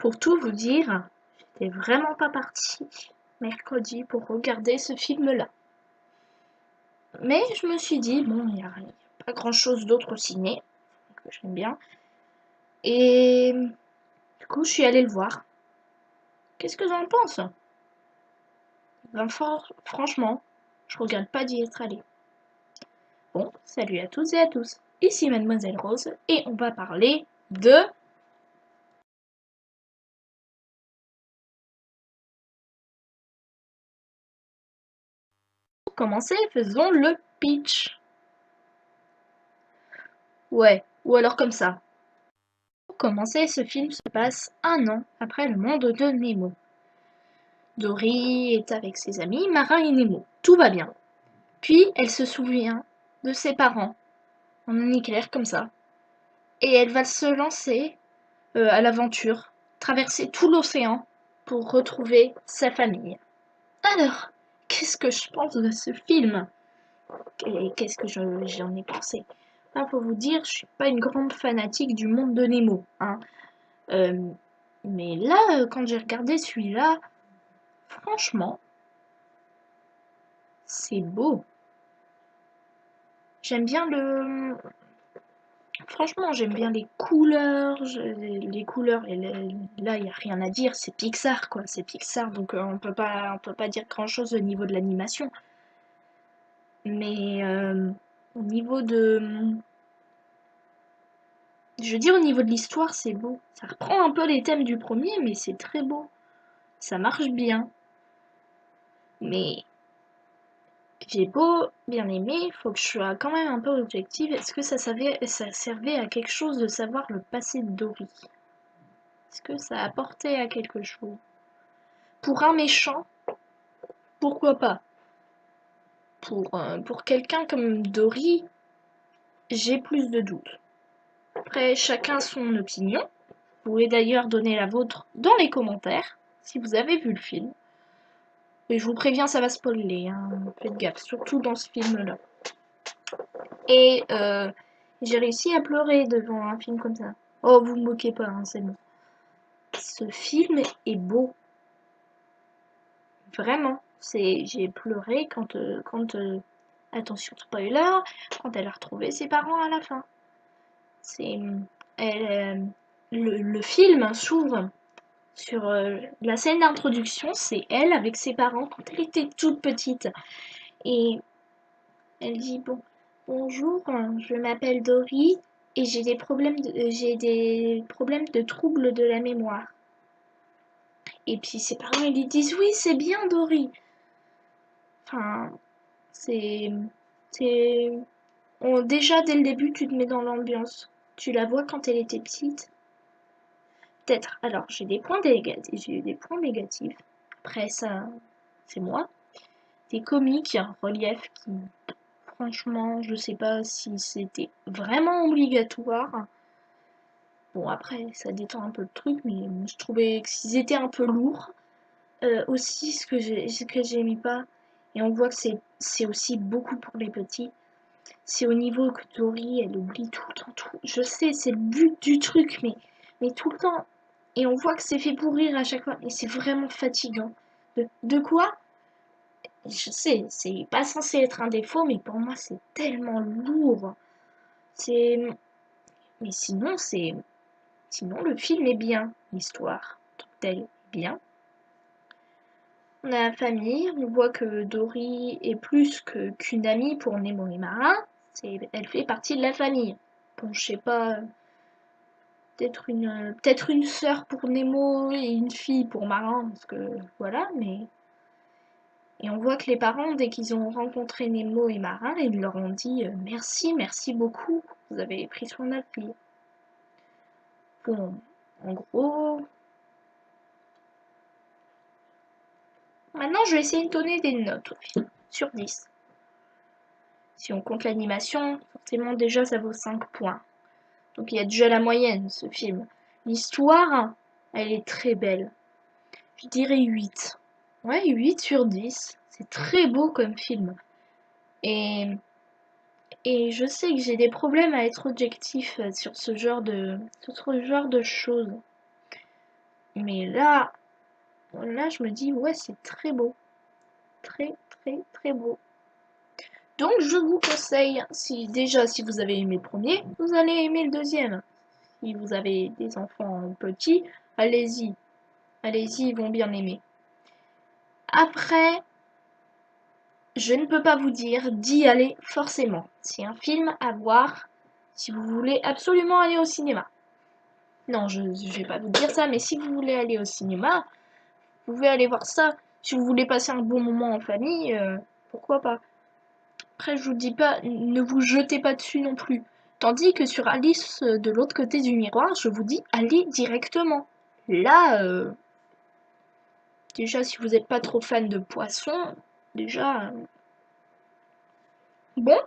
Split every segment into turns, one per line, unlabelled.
Pour tout vous dire, j'étais vraiment pas partie mercredi pour regarder ce film-là. Mais je me suis dit, bon, il n'y a pas grand-chose d'autre au ciné, que j'aime bien. Et du coup, je suis allée le voir. Qu'est-ce que j'en pense? Ben, franchement, je regrette pas d'y être allée. Bon, salut à toutes et à tous. Ici Mademoiselle Rose, et on va parler de... Pour commencer, faisons le pitch. Ouais, ou alors comme ça. Pour commencer, ce film se passe 1 an après le monde de Nemo. Dory est avec ses amis Marin et Nemo. Tout va bien. Puis elle se souvient de ses parents, en un éclair comme ça. Et elle va se lancer à l'aventure, traverser tout l'océan pour retrouver sa famille. Alors, qu'est-ce que je pense de ce film? Et qu'est-ce que j'en ai pensé? Là, faut vous dire, je suis pas une grande fanatique du monde de Nemo, hein. Mais là, quand j'ai regardé celui-là, franchement, c'est beau. J'aime bien le... Franchement, j'aime bien les couleurs. Les couleurs, et là, il n'y a rien à dire. C'est Pixar, quoi. C'est Pixar, donc on peut pas dire grand-chose au niveau de l'animation. Mais au niveau de... Je veux dire, au niveau de l'histoire, c'est beau. Ça reprend un peu les thèmes du premier, mais c'est très beau. Ça marche bien. Mais j'ai beau bien aimer, faut que je sois quand même un peu objective. Est-ce que ça servait à quelque chose de savoir le passé de Dory? Est-ce que ça apportait à quelque chose? Pour un méchant, pourquoi pas? Pour quelqu'un comme Dory, j'ai plus de doutes. Après, chacun son opinion. Vous pouvez d'ailleurs donner la vôtre dans les commentaires, si vous avez vu le film. Et je vous préviens, ça va spoiler, hein. Faites gaffe, surtout dans ce film-là. Et j'ai réussi à pleurer devant un film comme ça. Oh, vous me moquez pas, hein, c'est bon. Ce film est beau. Vraiment. J'ai pleuré attention spoiler, quand elle a retrouvé ses parents à la fin. C'est, le film s'ouvre sur la scène d'introduction, c'est elle avec ses parents quand elle était toute petite. Et elle dit bonjour, je m'appelle Dory et j'ai des problèmes de troubles de la mémoire. Et puis ses parents ils lui disent oui c'est bien Dory. Enfin c'est déjà dès le début tu te mets dans l'ambiance. Tu la vois quand elle était petite. Peut-être. Alors j'ai des points négatifs. J'ai eu des points négatifs. Après ça c'est moi. Des comiques, relief qui franchement je sais pas si c'était vraiment obligatoire. Bon, après, ça détend un peu le truc, mais je trouvais qu'ils étaient un peu lourds. Aussi, ce que j'aimais pas, et on voit que c'est aussi beaucoup pour les petits, c'est au niveau que Dory, elle oublie tout le temps tout. Je sais, c'est le but du truc, mais tout le temps. Et on voit que c'est fait pour rire à chaque fois, et c'est vraiment fatigant. De quoi? Je sais, c'est pas censé être un défaut, mais pour moi, c'est tellement lourd. C'est... Mais Sinon, le film est bien, l'histoire, en tant que telle, est bien. On a la famille, on voit que Dory est plus qu'une amie pour Nemo et Marin, elle fait partie de la famille. Bon, je sais pas, peut-être une sœur pour Nemo et une fille pour Marin, parce que voilà, mais... Et on voit que les parents, dès qu'ils ont rencontré Nemo et Marin, ils leur ont dit merci, merci beaucoup, vous avez pris soin de notre fille. Bon, en gros, maintenant, je vais essayer de donner des notes au film, sur 10. Si on compte l'animation, forcément déjà ça vaut 5 points. Donc il y a déjà la moyenne, ce film. L'histoire, elle est très belle. Je dirais 8. Ouais, 8 sur 10. C'est très beau comme film. Et, et je sais que j'ai des problèmes à être objectif sur ce genre de choses. Mais là, je me dis, ouais, c'est très beau. Très, très, très beau. Donc, je vous conseille, si vous avez aimé le premier, vous allez aimer le deuxième. Si vous avez des enfants petits, allez-y. Allez-y, ils vont bien aimer. Après, je ne peux pas vous dire d'y aller forcément. C'est un film à voir si vous voulez absolument aller au cinéma. Non, je ne vais pas vous dire ça, mais si vous voulez aller au cinéma, vous pouvez aller voir ça. Si vous voulez passer un bon moment en famille, pourquoi pas. Après, je vous dis pas, ne vous jetez pas dessus non plus. Tandis que sur Alice de l'autre côté du miroir, je vous dis, allez directement. Là, déjà, si vous n'êtes pas trop fan de poissons, déjà, bon,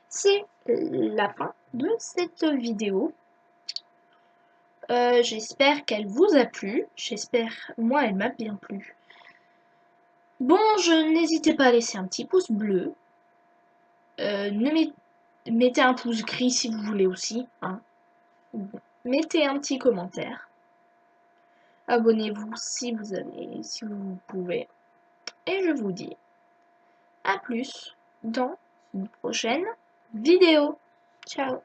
c'est la fin de cette vidéo. J'espère qu'elle vous a plu. J'espère, moi, elle m'a bien plu. Bon, n'hésitez pas à laisser un petit pouce bleu. Mettez un pouce gris si vous voulez aussi. Hein. Mettez un petit commentaire. Abonnez-vous si vous pouvez. Et je vous dis à plus dans une prochaine vidéo. Ciao!